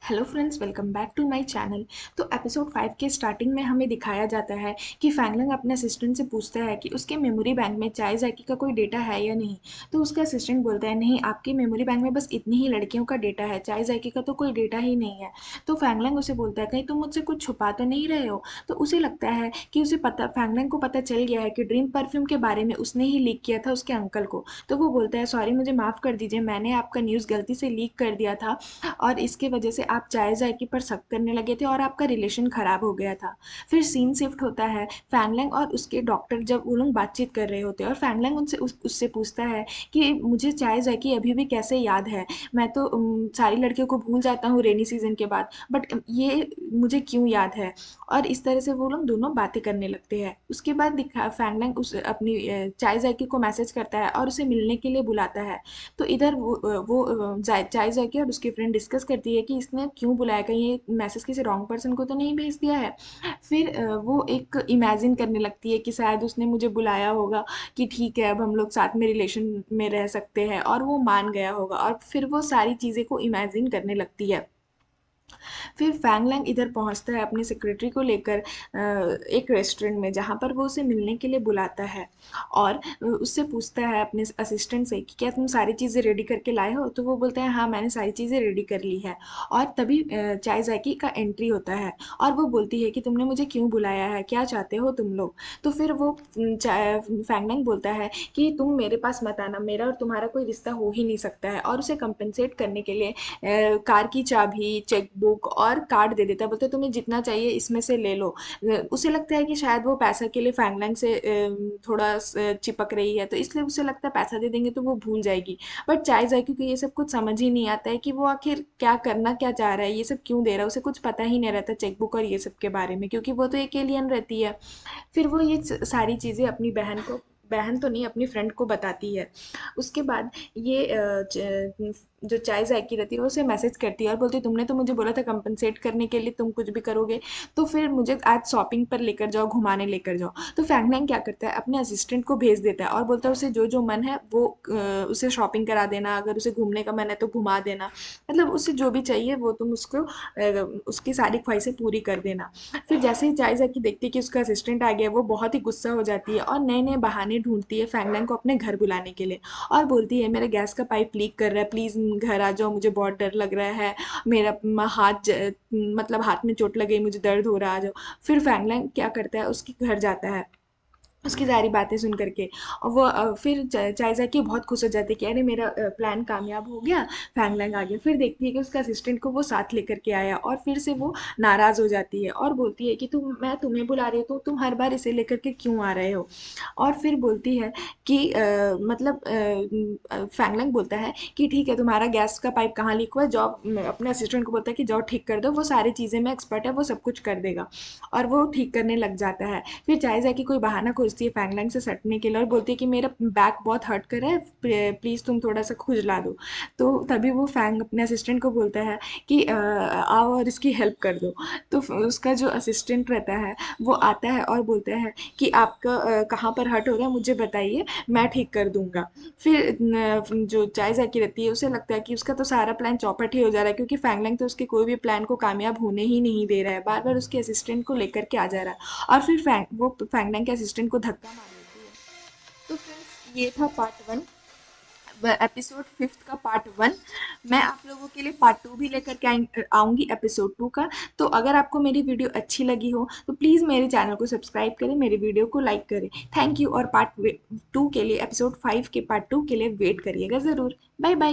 Hello friends, welcome back to my channel. तो episode 5 के starting में हमें दिखाया जाता है कि फैंगलंग अपने असिस्टेंट से पूछता है कि उसके मेमोरी बैंक में चाय जाकी का कोई डेटा है या नहीं। तो उसका असिस्टेंट बोलता है, नहीं, आपके मेमोरी बैंक में बस इतनी ही लड़कियों का डेटा है, चाय जाकी का तो कोई डेटा ही नहीं है। तो फैंगलंग उसे बोलता है, कहीं तुम मुझसे कुछ छुपा तो नहीं रहे हो। तो उसे लगता है कि उसे पता फैंगलंग को पता चल गया है कि ड्रीम परफ्यूम के बारे में उसने ही लीक किया था उसके अंकल को। तो वो बोलता है, सॉरी, मुझे माफ़ कर दीजिए, मैंने आपका न्यूज़ गलती से लीक कर दिया था और इसके वजह से आप चाय जायके पर शक करने लगे थे और आपका रिलेशन ख़राब हो गया था। फिर सीन शिफ्ट होता है, फैंगलैंग और उसके डॉक्टर जब वो लोग बातचीत कर रहे होते हैं और फैंगलैंग उससे पूछता है कि मुझे चाय जायकी अभी भी कैसे याद है। मैं तो सारी लड़कियों को भूल जाता हूँ रेनी सीजन के बाद, बट ये मुझे क्यों याद है। और इस तरह से वो लोग दोनों बातें करने लगते हैं। उसके बाद दिखा फैंगलैंग उस अपनी चाय जायकी को मैसेज करता है और उसे मिलने के लिए बुलाता है। तो इधर वो चाय जाके और उसकी फ्रेंड डिस्कस करती है कि इसने क्यों बुलाया, कहीं ये मैसेज किसी रॉन्ग पर्सन को तो नहीं भेज दिया है। फिर वो एक इमेजिन करने लगती है कि शायद उसने मुझे बुलाया होगा कि ठीक है, अब हम लोग साथ में रिलेशन में रह सकते हैं, और वो मान गया होगा, और फिर वो सारी चीज़ें को इमेजिन करने लगती है। फिर फैंग लैंग इधर पहुंचता है अपनी सेक्रेटरी को लेकर एक रेस्टोरेंट में, जहाँ पर वो उसे मिलने के लिए बुलाता है और उससे पूछता है अपने असिस्टेंट से कि क्या तुम सारी चीज़ें रेडी करके लाए हो। तो वो बोलता है, हाँ, मैंने सारी चीज़ें रेडी कर ली है। और तभी चाय जाकी का एंट्री होता है और वो बोलती है कि तुमने मुझे क्यों बुलाया है, क्या चाहते हो तुम लोग। तो फिर वो फैंग लैंग बोलता है कि तुम मेरे पास मत आना, मेरा और तुम्हारा कोई रिश्ता हो ही नहीं सकता है। और उसे कंपनसेट करने के लिए कार की चाबी, चेक बुक और कार्ड दे देता है। बोलते तुम्हें जितना चाहिए इसमें से ले लो। उसे लगता है कि शायद वो पैसा के लिए फैंगलैंग से थोड़ा चिपक रही है, तो इसलिए उसे लगता है पैसा दे देंगे तो वो भूल जाएगी। बट चाय जायकी को ये सब कुछ समझ ही नहीं आता है कि वो आखिर क्या करना क्या चाह रहा है, ये सब क्यों दे रहा है। उसे कुछ पता ही नहीं रहता चेक बुक और ये सब के बारे में, क्योंकि वो तो एक एलियन रहती है। फिर वो ये सारी चीज़ें अपनी बहन तो नहीं, अपनी फ्रेंड को बताती है। उसके बाद ये जो चाय जायकी रहती है वो उसे मैसेज करती है और बोलती है, तुमने तो मुझे बोला था कंपनसेट करने के लिए तुम कुछ भी करोगे, तो फिर मुझे आज शॉपिंग पर लेकर जाओ, घुमाने लेकर जाओ। तो फैंगलैंग क्या करता है, अपने असिस्टेंट को भेज देता है और बोलता है उसे जो जो मन है वो उसे शॉपिंग करा देना, अगर उसे घूमने का मन है तो घुमा देना, मतलब उसे जो भी चाहिए वो तुम उसको उसकी सारी ख्वाहिशें पूरी कर देना। फिर जैसे ही चाय जाकी देखती है कि उसका असिस्टेंट आ गया, वो बहुत ही गुस्सा हो जाती है और नए नए बहाने ढूंढती है फैंगलैंग को अपने घर बुलाने के लिए। और बोलती है, मेरे गैस का पाइप लीक कर रहा है, प्लीज़ घर आ जाओ, मुझे बहुत डर लग रहा है, मेरा मतलब हाथ में चोट लग गई, मुझे दर्द हो रहा है, आ जाओ। फिर फैंगलैंग क्या करता है, उसके घर जाता है उसकी सारी बातें सुन करके। और वो फिर चाय जाके बहुत खुश हो जाती है कि अरे मेरा प्लान कामयाब हो गया, फैंगलैंग आ गया। फिर देखती है कि उसका असिस्टेंट को वो साथ लेकर के आया और फिर से वो नाराज़ हो जाती है और बोलती है कि मैं तुम्हें बुला रही हूँ तो तुम हर बार इसे लेकर के क्यों आ रहे हो। और फिर बोलती है कि मतलब फैंगलैंग बोलता है कि ठीक है, तुम्हारा गैस का पाइप कहाँ लीक हुआ है, जाओ। अपने असिस्टेंट को बोलता है कि जाओ ठीक कर दो, वो सारी चीज़ें में एक्सपर्ट है, वो सब कुछ कर देगा। और वो ठीक करने लग जाता है। फिर चाय जाके कोई बहाना खोजती है फैंगलैंग से सटने के लिए और बोलती है कि मेरा बैक बहुत हर्ट कर रहा है, प्लीज़ तुम थोड़ा सा खुजला दो। तो तभी वो फैंग अपने असिस्टेंट को बोलता है कि आओ और इसकी हेल्प कर दो। तो उसका जो असिस्टेंट रहता है वो आता है और बोलता है कि आपका कहाँ पर हर्ट हो रहा है मुझे बताइए, मैं ठीक कर दूंगा। फिर जो चाय जाकी रहती है उसे लगता है कि उसका तो सारा प्लान चौपट ही हो जा रहा है, क्योंकि फैंगलैंग तो उसके कोई भी प्लान को कामयाब होने ही नहीं दे रहा है, बार बार उसके असिस्टेंट को लेकर के आ जा रहा है। और फिर वो फैंगलैंग के असिस्टेंट को धक्का मार देती है। तो फ्रेंड्स, ये था पार्ट 1, एपिसोड 5 का पार्ट 1। मैं आप लोगों के लिए पार्ट 2 भी लेकर के आऊँगी एपिसोड 2 का। तो अगर आपको मेरी वीडियो अच्छी लगी हो तो प्लीज़ मेरे चैनल को सब्सक्राइब करें, मेरी वीडियो को लाइक करें। Thank you. और पार्ट 2 के लिए, एपिसोड 5 के पार्ट 2 के लिए वेट करिएगा ज़रूर। Bye bye.